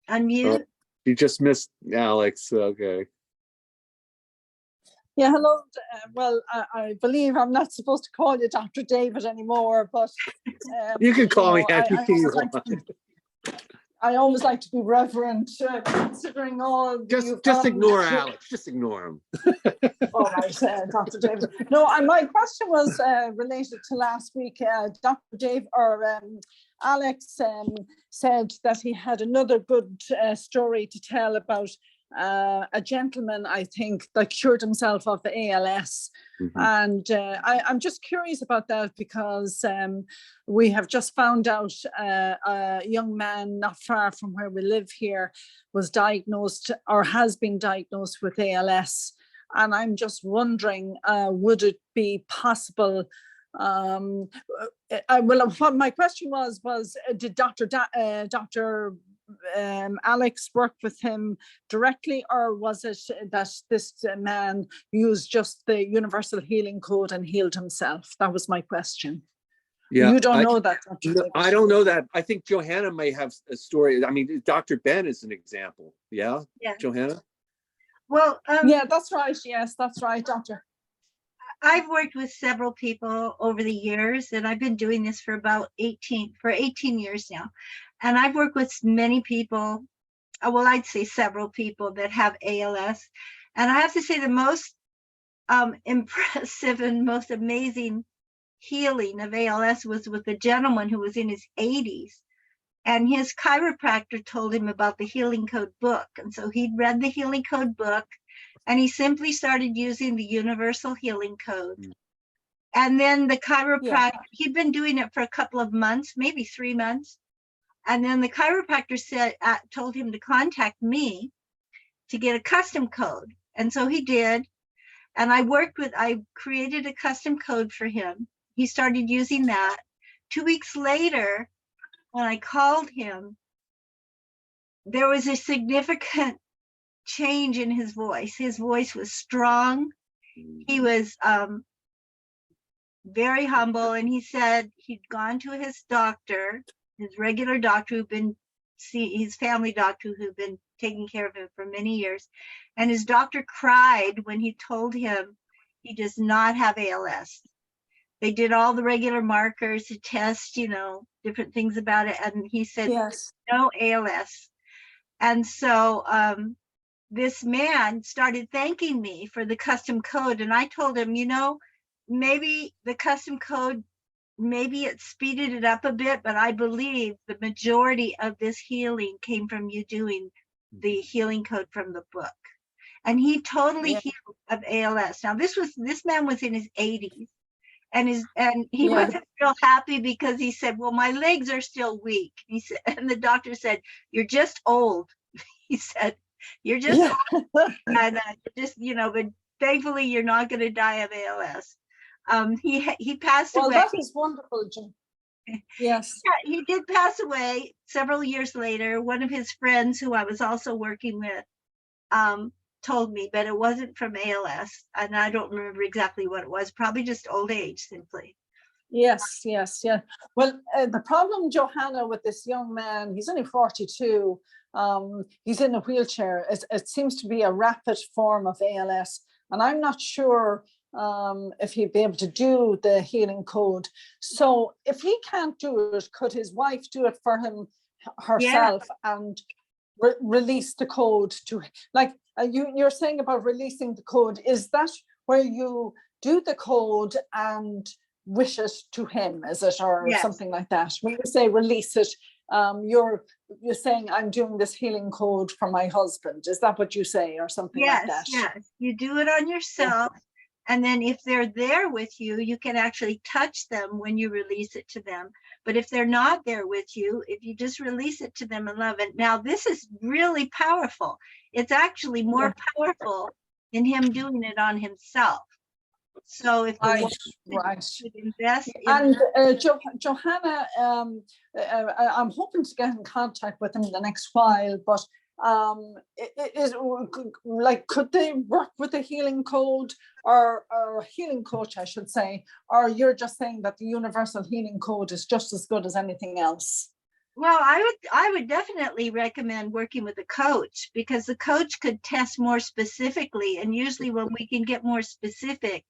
unmute. You just missed Alex. Okay. Yeah, hello. Well, I believe I'm not supposed to call you Dr. David anymore, but You can call me I anything you always want. I always like to be reverent, considering all. Just ignore Alex. Just ignore him. All right, Dr. David. No, my question was related to last week. Dr. Dave or Alex said that he had another good story to tell about a gentleman, I think, that cured himself of the ALS. And I'm just curious about that, because we have just found out a young man not far from where we live here was diagnosed, or has been diagnosed, with ALS. And I'm just wondering, would it be possible? Well, what my question was did Dr. Alex work with him directly, or was it that this man used just the universal healing code and healed himself? That was my question. Yeah, you don't know that, Dr. No, I don't know that. I think Johanna may have a story. I mean, Dr. Ben is an example. Yeah, Johanna? Well, yeah, that's right. Yes, that's right, Doctor. I've worked with several people over the years, and I've been doing this for 18 years now. And I've worked with many people, well, I'd say several people that have ALS. And I have to say the most impressive and most amazing healing of ALS was with a gentleman who was in his 80s. And his chiropractor told him about the Healing Code book. And so he'd read the Healing Code book, and he simply started using the universal healing code. And then the chiropractor, he'd been doing it for a couple of months, maybe 3 months. And then the chiropractor told him to contact me to get a custom code. And so he did. And I created a custom code for him. He started using that. 2 weeks later, when I called him, there was a significant change in his voice. His voice was strong. He was very humble. And he said he'd gone to his doctor, his regular doctor his family doctor who'd been taking care of him for many years. And his doctor cried when he told him he does not have ALS. They did all the regular markers to test, different things about it. And he said, no ALS. And so this man started thanking me for the custom code. And I told him, maybe the custom code, maybe it speeded it up a bit, but I believe the majority of this healing came from you doing the healing code from the book. And he totally healed of ALS. Now this man was in his 80s. And he wasn't real happy because he said, well, my legs are still weak. He said, and the doctor said, you're just old. He said, you're just old. And but thankfully you're not going to die of ALS. He passed away. Well, that is wonderful, Jim. Yes. Yeah, he did pass away several years later. One of his friends who I was also working with told me, but it wasn't from ALS. And I don't remember exactly what it was, probably just old age simply. Yes. Well, the problem, Johanna, with this young man, he's only 42. He's in a wheelchair. It seems to be a rapid form of ALS. And I'm not sure if he'd be able to do the healing code. So if he can't do it, could his wife do it for him herself and release the code to, like you're saying about releasing the code? Is that where you do the code and wish it to him, is it, or something like that? When you say release it, you're saying, I'm doing this healing code for my husband. Is that what you say, or something like that? Yes, you do it on yourself. And then if they're there with you, you can actually touch them when you release it to them. But if they're not there with you, if you just release it to them and love it. Now, this is really powerful. It's actually more powerful than him doing it on himself. So if the woman should invest in Johanna, I'm hoping to get in contact with him in the next while, but could they work with a healing code or a healing coach, I should say, or you're just saying that the universal healing code is just as good as anything else? Well, I would definitely recommend working with a coach, because the coach could test more specifically, and usually when we can get more specific,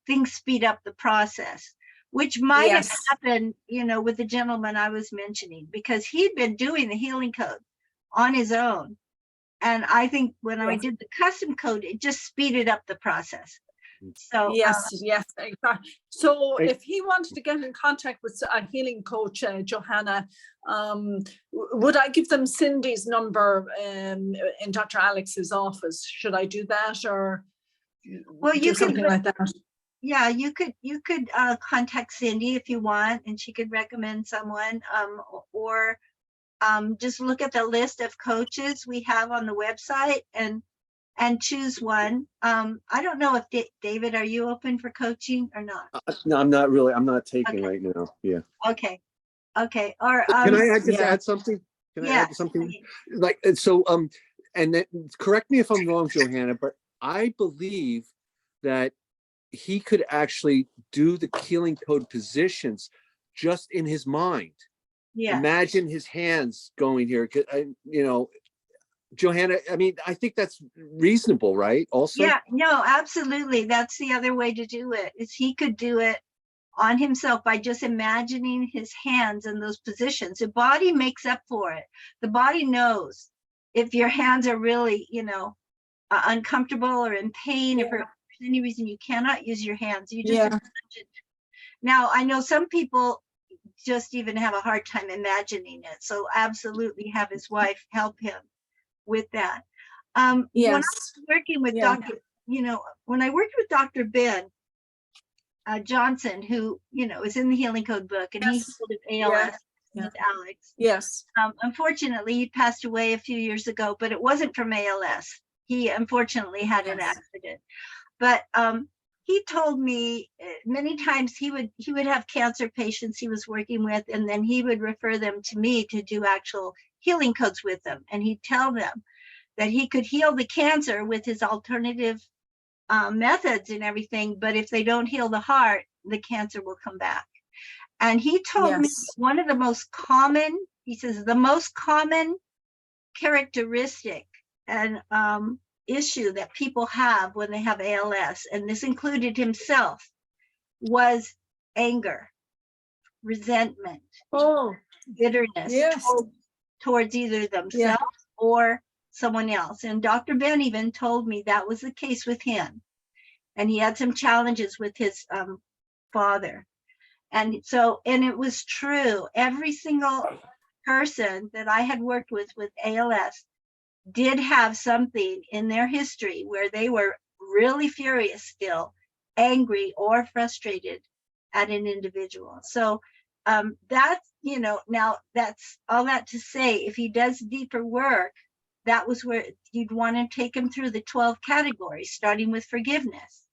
things speed up the process, which might have happened, with the gentleman I was mentioning, because he'd been doing the healing code on his own. And I think when I did the custom code, it just speeded up the process. So yes, exactly. So if he wanted to get in contact with a healing coach, Johanna, would I give them Cindy's number in Dr. Alex's office? Should I do that, or you something could, like that? Yeah, you could contact Cindy if you want, and she could recommend someone, or just look at the list of coaches we have on the website and choose one. I don't know if David, are you open for coaching or not? No, I'm not really. I'm not taking right now. Yeah. Okay. Or can I just add something? Can I add something? And then, correct me if I'm wrong, Johanna, but I believe that he could actually do the healing code positions just in his mind. Yeah. Imagine his hands going here. Johanna, I mean, I think that's reasonable, right? Also? Yeah, no, absolutely. That's the other way to do it, is he could do it on himself by just imagining his hands in those positions. The body makes up for it. The body knows if your hands are really, uncomfortable or in pain, if for any reason you cannot use your hands, you just imagine. Now, I know some people just even have a hard time imagining it. So absolutely have his wife help him with that. When I Yes. was working with Yeah. Dr., when I worked with Dr. Ben Johnson, who, is in the Healing Code book, and he Yes. healed his Yeah. ALS Yeah. with Alex. Yes. Unfortunately, he passed away a few years ago, but it wasn't from ALS. He unfortunately had an Yes. accident. But he told me many times he would have cancer patients he was working with, and then he would refer them to me to do actual healing codes with them. And he'd tell them that he could heal the cancer with his alternative methods and everything, but if they don't heal the heart, the cancer will come back. And he told me Yes. one of the most common, he says, the most common characteristic and issue that people have when they have ALS, and this included himself, was anger, resentment, Oh, bitterness yes. towards either themselves Yeah. or someone else. And Dr. Ben even told me that was the case with him. And he had some challenges with his father. And it was true. Every single person that I had worked with ALS did have something in their history where they were really furious still, angry or frustrated at an individual. So that's, now that's all that to say, if he does deeper work, that was where you'd want to take him through the 12 categories, starting with forgiveness.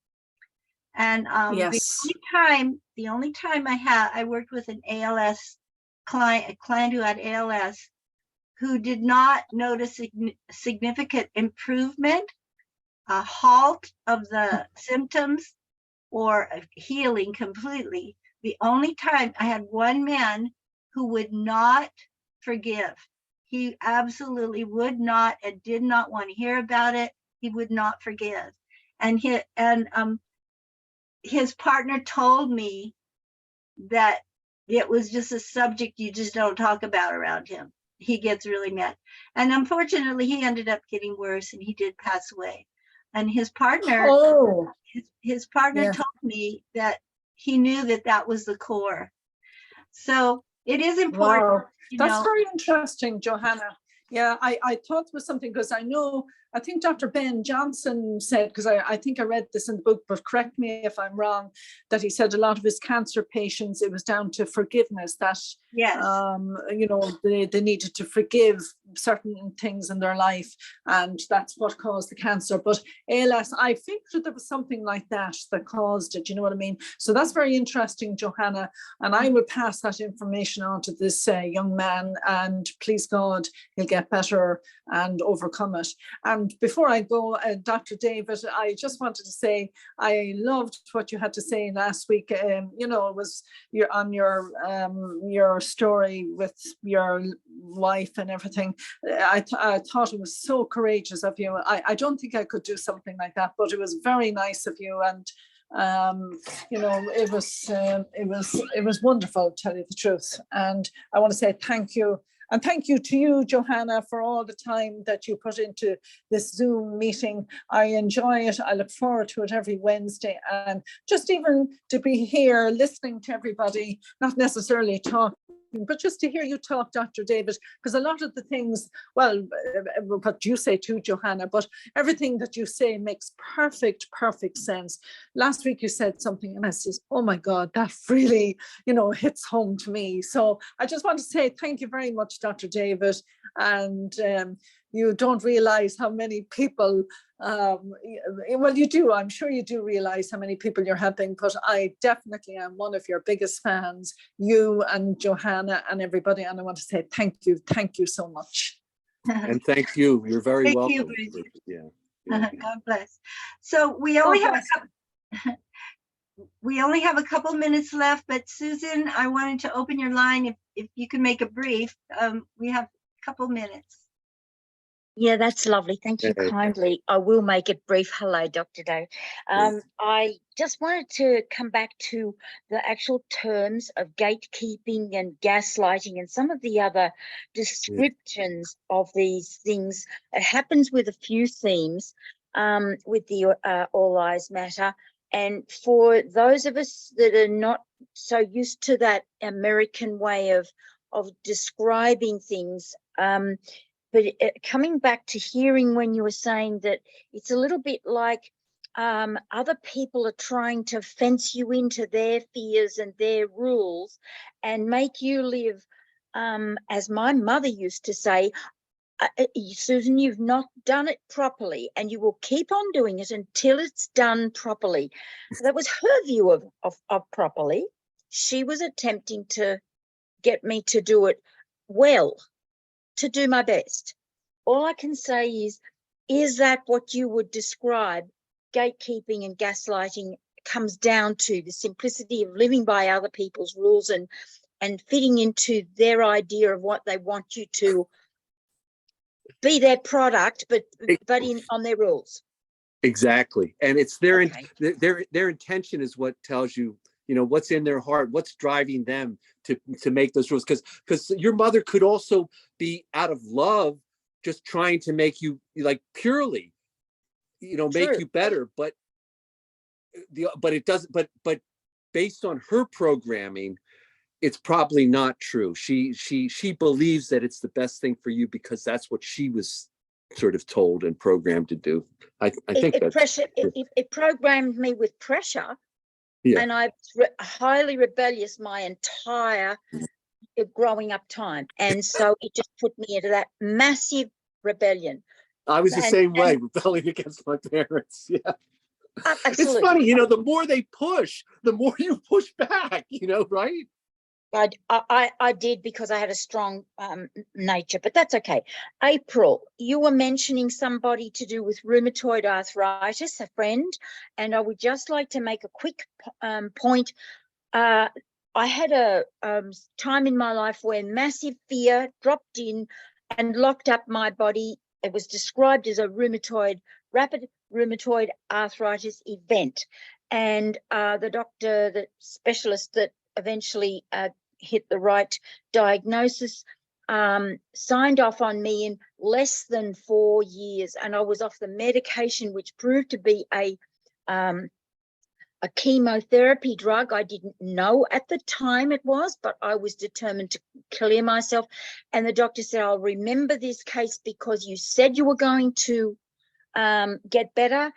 And Yes. the only time I worked with an ALS client, a client who had ALS, who did not notice significant improvement, a halt of the symptoms, or a healing completely. The only time I had one man who would not forgive. He absolutely would not and did not want to hear about it. He would not forgive. And his partner told me that it was just a subject you just don't talk about around him. He gets really mad. And unfortunately, he ended up getting worse and he did pass away. And his partner, his partner Yeah. told me that he knew that was the core. So it is important. Wow. That's very interesting, Johanna. Yeah, I thought it was something, because I think Dr. Ben Johnson said, because I think I read this in the book, but correct me if I'm wrong, that he said a lot of his cancer patients, it was down to forgiveness, that, yes, they needed to forgive certain things in their life, and that's what caused the cancer. But ALS, I figured there was something like that caused it, you know what I mean? So that's very interesting, Johanna, and I will pass that information on to this young man, and please God, he'll get better and overcome it. And before I go, Dr. David, I just wanted to say I loved what you had to say last week. It was your story with your wife and everything. I thought it was so courageous of you. I don't think I could do something like that, but it was very nice of you, and it was wonderful, to tell you the truth. And I want to say thank you. And thank you to you, Johanna, for all the time that you put into this Zoom meeting. I enjoy it. I look forward to it every Wednesday. And just even to be here listening to everybody, not necessarily talking, but just to hear you talk, Dr. David, because a lot of the things, well, what you say too, Johanna, but everything that you say makes perfect sense. Last week you said something and I said, oh my God, that really, hits home to me. So I just want to say thank you very much, Dr. David. And you don't realize how many people, well, you do, I'm sure you do realize how many people you're helping, but I definitely am one of your biggest fans, you and Johanna and everybody. And I want to say thank you so much. And thank you. You're very Thank welcome. you, Yeah. God bless. So we only have a couple minutes left, but Susan, I wanted to open your line if you can make a brief. We have a couple minutes. Yeah, that's lovely. Thank you kindly. I will make it brief. Hello, Dr. Dave. I just wanted to come back to the actual terms of gatekeeping and gaslighting and some of the other descriptions of these things. It happens with a few themes with the All Lives Matter. And for those of us that are not so used to that American way of describing things, coming back to hearing when you were saying that it's a little bit like other people are trying to fence you into their fears and their rules and make you live, as my mother used to say, Susan, you've not done it properly, and you will keep on doing it until it's done properly. That was her view of properly. She was attempting to get me to do it well, to do my best. All I can say is that what you would describe gatekeeping and gaslighting comes down to the simplicity of living by other people's rules and fitting into their idea of what they want you to be, their product, but on their rules. Exactly. And it's their Okay. their intention is what tells you, you know, what's in their heart, what's driving them to make those rules. Because your mother could also be out of love, just trying to make you, like, purely, you know, make True. you better. But it doesn't, but based on her programming, it's probably not true. She believes that it's the best thing for you because that's what she was sort of told and programmed to do. I think It programmed me with pressure, yeah. and I was highly rebellious my entire growing up time, and so it just put me into that massive rebellion. I was the same way, rebelling against my parents. Yeah. Absolutely. It's funny, you know, the more they push, the more you push back, you know, right? I did, because I had a strong nature, but that's okay. April, you were mentioning somebody to do with rheumatoid arthritis, a friend, and I would just like to make a quick point. I had a time in my life where massive fear dropped in and locked up my body. It was described as a rapid rheumatoid arthritis event, and the specialist that eventually hit the right diagnosis signed off on me in less than 4 years, and I was off the medication, which proved to be a chemotherapy drug. I didn't know at the time it was, but I was determined to clear myself. And the doctor said, I'll remember this case because you said you were going to get better.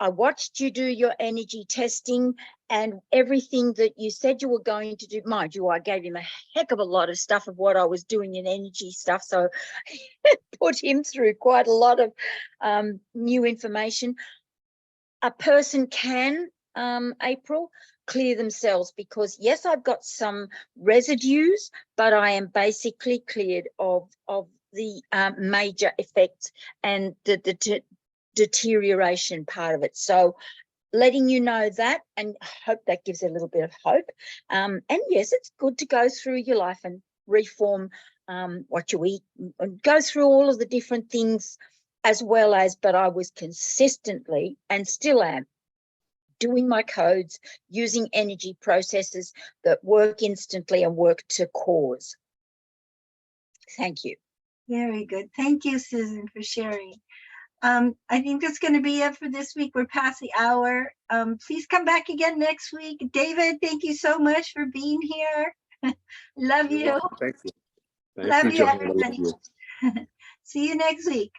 I watched you do your energy testing, and everything that you said you were going to do, mind you, I gave him a heck of a lot of stuff of what I was doing in energy stuff. So put him through quite a lot of new information. A person can, April, clear themselves, because yes, I've got some residues, but I am basically cleared of the major effects and the deterioration part of it. So letting you know that, and I hope that gives a little bit of hope. And yes, it's good to go through your life and reform what you eat and go through all of the different things as well as, but I was consistently, and still am, doing my codes, using energy processes that work instantly and work to cause. Thank you. Very good. Thank you, Susan, for sharing. I think that's going to be it for this week. We're past the hour. Please come back again next week. David, thank you so much for being here. Love you. Thank you. Love you, Johanna. everybody. Love you. See you next week.